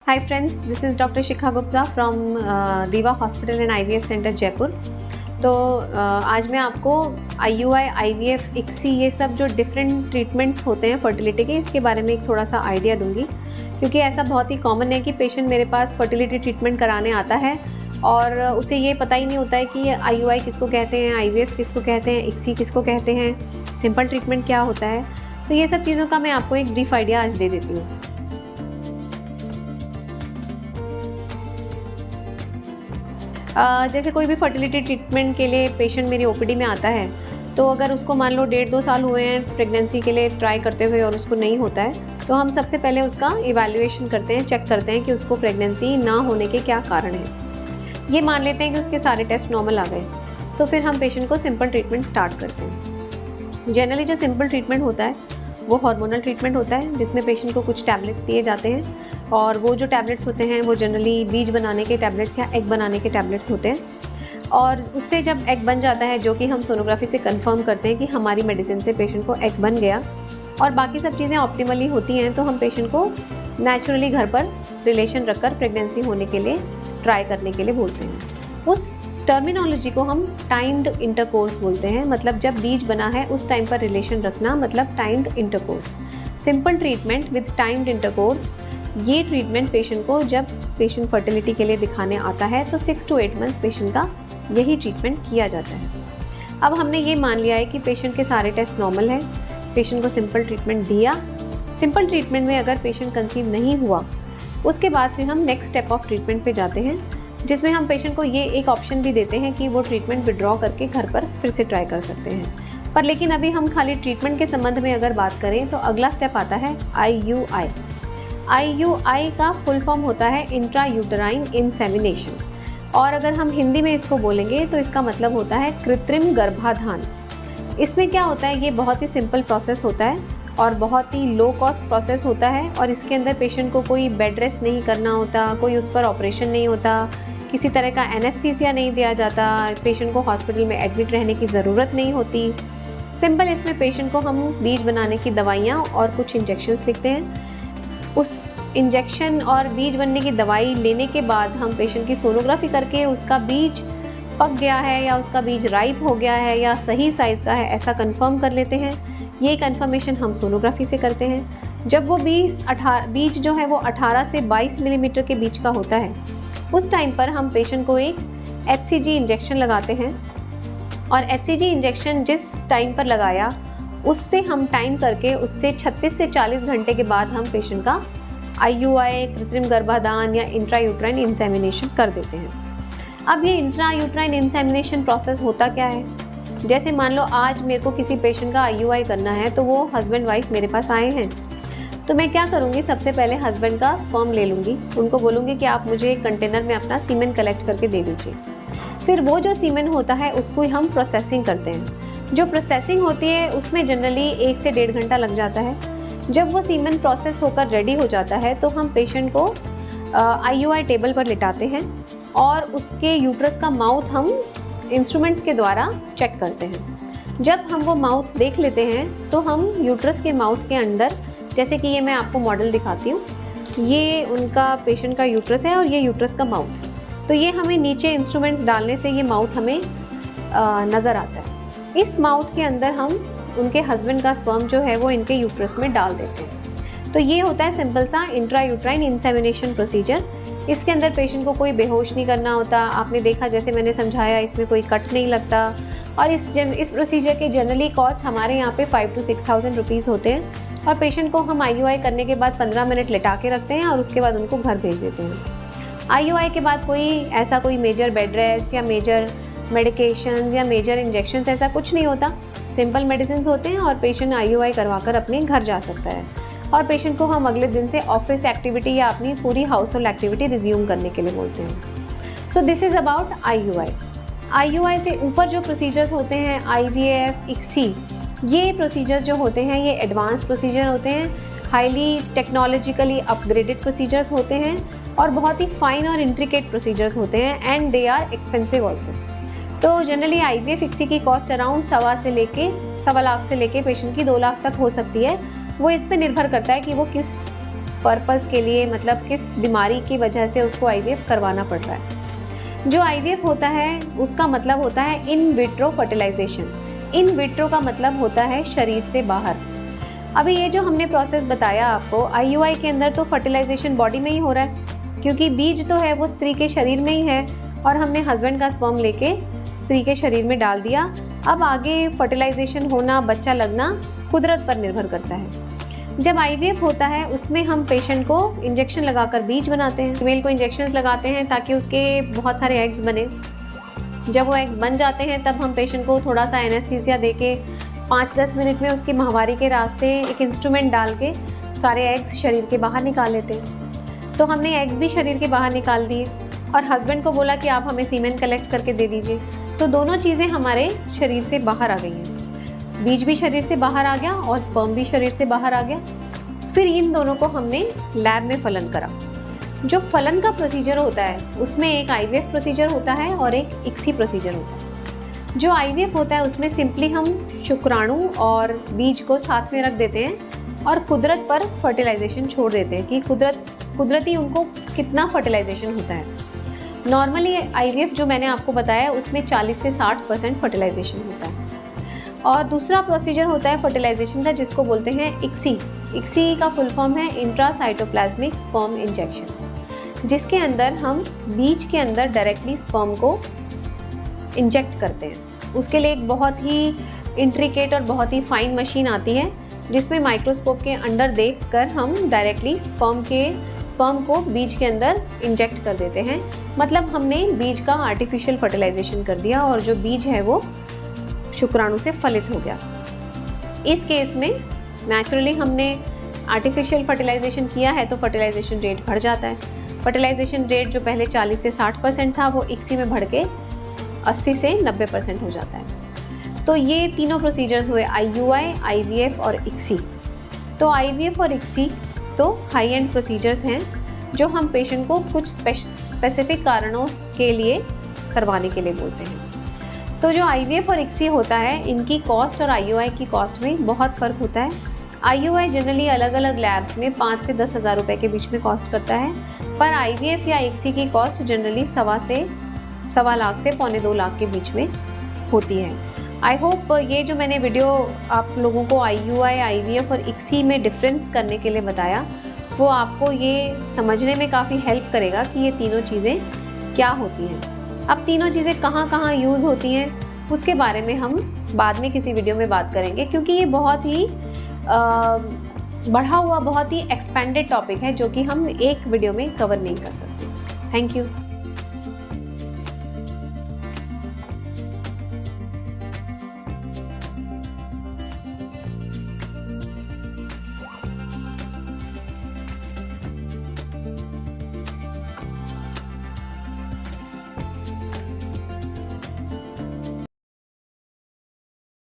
Hi friends, this is Dr. Shikha Gupta from Diva Hospital and IVF Center Jaipur. तो आज मैं आपको IUI, IVF, ICSI ये सब जो डिफरेंट ट्रीटमेंट्स होते हैं फर्टिलिटी के, इसके बारे में एक थोड़ा सा आइडिया दूंगी, क्योंकि ऐसा बहुत ही कॉमन है कि पेशेंट मेरे पास फर्टिलिटी ट्रीटमेंट कराने आता है और उसे ये पता ही नहीं होता है कि IUI किसको कहते हैं, IVF किसको कहते हैं, ICSI किसको कहते हैं, सिंपल ट्रीटमेंट क्या होता है। तो ये सब चीज़ों का मैं आपको एक ब्रीफ आइडिया आज दे देती हूँ। जैसे कोई भी फर्टिलिटी ट्रीटमेंट के लिए पेशेंट मेरी ओपीडी में आता है, तो अगर उसको मान लो 1.5-2 साल हुए हैं प्रेगनेंसी के लिए ट्राई करते हुए और उसको नहीं होता है, तो हम सबसे पहले उसका इवैल्यूएशन करते हैं, चेक करते हैं कि उसको प्रेगनेंसी ना होने के क्या कारण हैं। ये मान लेते हैं कि उसके सारे टेस्ट नॉर्मल आ गए, तो फिर हम पेशेंट को सिंपल ट्रीटमेंट स्टार्ट करते हैं। जनरली जो सिंपल ट्रीटमेंट होता है वो हार्मोनल ट्रीटमेंट होता है, जिसमें पेशेंट को कुछ टैबलेट्स दिए जाते हैं और वो जो टैबलेट्स होते हैं वो जनरली बीज बनाने के टैबलेट्स या एग बनाने के टैबलेट्स होते हैं। और उससे जब एग बन जाता है, जो कि हम सोनोग्राफी से कंफर्म करते हैं कि हमारी मेडिसिन से पेशेंट को एग बन गया और बाकी सब चीज़ें ऑप्टिमली होती हैं, तो हम पेशेंट को नेचुरली घर पर रिलेशन रखकर प्रेगनेंसी होने के लिए ट्राई करने के लिए बोलते हैं। उस टर्मिनोलॉजी को हम टाइम्ड इंटरकोर्स बोलते हैं, मतलब जब बीज बना है उस टाइम पर रिलेशन रखना, मतलब timed intercourse. Simple treatment with timed intercourse, ये ट्रीटमेंट पेशेंट को जब पेशेंट फर्टिलिटी के लिए दिखाने आता है तो 6 to 8 मंथ्स पेशेंट का यही ट्रीटमेंट किया जाता है। अब हमने ये मान लिया है कि पेशेंट के सारे टेस्ट नॉर्मल है, पेशेंट को सिंपल ट्रीटमेंट दिया। सिंपल ट्रीटमेंट में अगर पेशेंट कंसीव नहीं हुआ, उसके बाद फिर हम नेक्स्ट स्टेप ऑफ ट्रीटमेंट पे जाते हैं, जिसमें हम पेशेंट को ये एक ऑप्शन भी देते हैं कि वो ट्रीटमेंट विड्रॉ करके घर पर फिर से ट्राई कर सकते हैं। पर लेकिन अभी हम खाली ट्रीटमेंट के संबंध में अगर बात करें तो अगला स्टेप आता है IUI। IUI का फुल फॉर्म होता है इंट्रा यूटराइन इंसेमिनेशन, और अगर हम हिंदी में इसको बोलेंगे तो इसका मतलब होता है कृत्रिम गर्भाधान। इसमें क्या होता है, ये बहुत ही सिंपल प्रोसेस होता है और बहुत ही लो कॉस्ट प्रोसेस होता है, और इसके अंदर पेशेंट को कोई बेड रेस्ट नहीं करना होता, कोई उस पर ऑपरेशन नहीं होता, किसी तरह का एनेस्थीसिया नहीं दिया जाता, पेशेंट को हॉस्पिटल में एडमिट रहने की ज़रूरत नहीं होती। सिंपल इसमें पेशेंट को हम बीज बनाने की दवाइयाँ और कुछ इंजेक्शन्स लिखते हैं। उस इंजेक्शन और बीज बनने की दवाई लेने के बाद हम पेशेंट की सोनोग्राफी करके उसका बीज पक गया है या उसका बीज राइप हो गया है या सही साइज़ का है, ऐसा कंफर्म कर लेते हैं। ये कंफर्मेशन हम सोनोग्राफी से करते हैं। जब वो बीज जो है वो 18 से 22 मिलीमीटर के बीच का होता है, उस टाइम पर हम पेशेंट को एक HCG इंजेक्शन लगाते हैं, और HCG इंजेक्शन जिस टाइम पर लगाया उससे हम टाइम करके उससे 36 से 40 घंटे के बाद हम पेशेंट का IUI, कृत्रिम गर्भाधान या इंट्रा यूट्राइन इंसेमिनेशन कर देते हैं। अब ये इंट्रा यूट्राइन इंसेमिनेशन प्रोसेस होता क्या है, जैसे मान लो आज मेरे को किसी पेशेंट का IUI करना है, तो वो हस्बैंड वाइफ मेरे पास आए हैं, तो मैं क्या करूँगी, सबसे पहले हस्बैंड का स्पर्म ले लूँगी, उनको बोलूँगी कि आप मुझे एक कंटेनर में अपना सीमेन कलेक्ट करके दे दीजिए। फिर वो जो सीमेन होता है उसको हम प्रोसेसिंग करते हैं। जो प्रोसेसिंग होती है उसमें जनरली 1 से 1.5 घंटा लग जाता है। जब वो सीमेन प्रोसेस होकर रेडी हो जाता है तो हम पेशेंट को IUI टेबल पर लिटाते हैं और उसके यूट्रस का माउथ हम इंस्ट्रूमेंट्स के द्वारा चेक करते हैं। जब हम वो माउथ देख लेते हैं तो हम यूट्रस के माउथ के अंदर, जैसे कि ये मैं आपको मॉडल दिखाती हूँ, ये उनका पेशेंट का यूट्रस है और ये यूट्रस का माउथ, तो ये हमें नीचे इंस्ट्रूमेंट्स डालने से ये माउथ हमें नज़र आता है। इस माउथ के अंदर हम उनके हस्बैंड का स्पर्म जो है वो इनके यूट्रस में डाल देते हैं। तो ये होता है सिंपल सा इंट्रा यूट्राइन इंसेमिनेशन प्रोसीजर। इसके अंदर पेशेंट को कोई बेहोश नहीं करना होता। आपने देखा, जैसे मैंने समझाया, इसमें कोई कट नहीं लगता, और इस प्रोसीजर के जनरली कॉस्ट हमारे यहाँ पे 5,000 to 6,000 रुपीज़ होते हैं, और पेशेंट को हम IUI करने के बाद 15 मिनट लिटा के रखते हैं और उसके बाद उनको घर भेज देते हैं। IUI के बाद कोई मेजर बेड रेस्ट या मेजर मेडिकेशंस या मेजर इंजेक्शंस ऐसा कुछ नहीं होता। सिंपल मेडिसिन होते हैं और पेशेंट IUI करवा कर अपने घर जा सकता है, और पेशेंट को हम अगले दिन से ऑफिस एक्टिविटी या अपनी पूरी हाउस होल्ड एक्टिविटी रिज्यूम करने के लिए बोलते हैं। So this is about IUI। IUI से ऊपर जो प्रोसीजर्स होते हैं IVF, ICSI, ये प्रोसीजर्स जो होते हैं ये एडवांस प्रोसीजर होते हैं, हाईली टेक्नोलॉजिकली अपग्रेडेड प्रोसीजर्स होते हैं और बहुत ही फाइन और इंट्रिकेट प्रोसीजर्स होते हैं, and they are expensive also. तो जनरली IVF, ICSI की कॉस्ट अराउंड 1.25 लाख से लेके पेशेंट की 2 लाख तक हो सकती है। वो इस पे निर्भर करता है कि वो किस पर्पस के लिए, मतलब किस बीमारी की वजह से उसको आईवीएफ करवाना पड़ रहा है। जो आईवीएफ होता है उसका मतलब होता है in vitro fertilisation. In vitro का मतलब होता है शरीर से बाहर। अभी ये जो हमने प्रोसेस बताया आपको, आईयूआई के अंदर तो फर्टिलाइजेशन बॉडी में ही हो रहा है, क्योंकि बीज तो है वो स्त्री के शरीर में ही है और हमने हस्बैंड का स्पर्म लेके स्त्री के शरीर में डाल दिया। अब आगे फर्टिलाइजेशन होना, बच्चा लगना कुदरत पर निर्भर करता है। जब आईवीएफ होता है उसमें हम पेशेंट को इंजेक्शन लगाकर बीज बनाते हैं। फीमेल को इंजेक्शंस लगाते हैं ताकि उसके बहुत सारे एग्स बने। जब वो एग्स बन जाते हैं तब हम पेशेंट को थोड़ा सा एनेस्थीसिया देके 5-10 मिनट में उसकी माहवारी के रास्ते एक इंस्ट्रूमेंट डाल के सारे एग्स शरीर के बाहर निकाल लेते हैं। तो हमने एग्स भी शरीर के बाहर निकाल दिए और हस्बैंड को बोला कि आप हमें सीमेन कलेक्ट करके दे दीजिए। तो दोनों चीज़ें हमारे शरीर से बाहर आ गई हैं। बीज भी शरीर से बाहर आ गया और स्पर्म भी शरीर से बाहर आ गया। फिर इन दोनों को हमने लैब में फलन करा। जो फलन का प्रोसीजर होता है उसमें एक आईवीएफ प्रोसीजर होता है और एक इक्सी प्रोसीजर होता है। जो आईवीएफ होता है उसमें सिंपली हम शुक्राणु और बीज को साथ में रख देते हैं और कुदरत पर फर्टिलाइजेशन छोड़ देते हैं कि कुदरती उनको कितना फर्टिलाइजेशन होता है। नॉर्मली आईवीएफ जो मैंने आपको बताया उसमें 40 से 60% फर्टिलाइजेशन होता है। और दूसरा प्रोसीजर होता है फर्टिलाइजेशन का जिसको बोलते हैं इक्सी। इक्सी का फुल फॉर्म है इंट्रासाइटोप्लाज्मिक स्पर्म इंजेक्शन, जिसके अंदर हम बीज के अंदर डायरेक्टली स्पर्म को इंजेक्ट करते हैं। उसके लिए एक बहुत ही इंट्रिकेट और बहुत ही फाइन मशीन आती है जिसमें माइक्रोस्कोप के अंदर देखकर हम डायरेक्टली स्पर्म को बीज के अंदर इंजेक्ट कर देते हैं। मतलब हमने बीज का आर्टिफिशियल फर्टिलाइजेशन कर दिया और जो बीज है वो शुक्राणु से फलित हो गया। इस केस में नेचुरली हमने आर्टिफिशियल फर्टिलाइजेशन किया है तो फर्टिलाइजेशन रेट बढ़ जाता है। फर्टिलाइजेशन रेट जो पहले 40 से 60% था वो इक्सी में बढ़ के 80 से 90% हो जाता है। तो ये तीनों प्रोसीजर्स हुए, आईयूआई, आईवीएफ और इक्सी। तो आईवीएफ और इक्सी तो हाई एंड प्रोसीजर्स हैं जो हम पेशेंट को कुछ स्पेसिफिक कारणों के लिए करवाने के लिए बोलते हैं। तो जो आईवीएफ और इक्सी होता है इनकी कॉस्ट और आईयूआई की कॉस्ट में बहुत फ़र्क होता है। आईयूआई जनरली अलग अलग लैब्स में 5 से 10 हज़ार रुपये के बीच में कॉस्ट करता है, पर आईवीएफ या इक्सी की कॉस्ट जनरली 1.25 लाख से 1.25 लाख के बीच में होती है। आई होप ये जो मैंने वीडियो आप लोगों को आईयूआई, आईवीएफ और इक्सी में डिफरेंस करने के लिए बताया वो आपको ये समझने में काफ़ी हेल्प करेगा कि ये तीनों चीज़ें क्या होती हैं। अब तीनों चीज़ें कहाँ कहाँ यूज़ होती हैं उसके बारे में हम बाद में किसी वीडियो में बात करेंगे, क्योंकि ये बहुत ही बढ़ा हुआ, बहुत ही एक्सपेंडेड टॉपिक है जो कि हम एक वीडियो में कवर नहीं कर सकते। Thank you.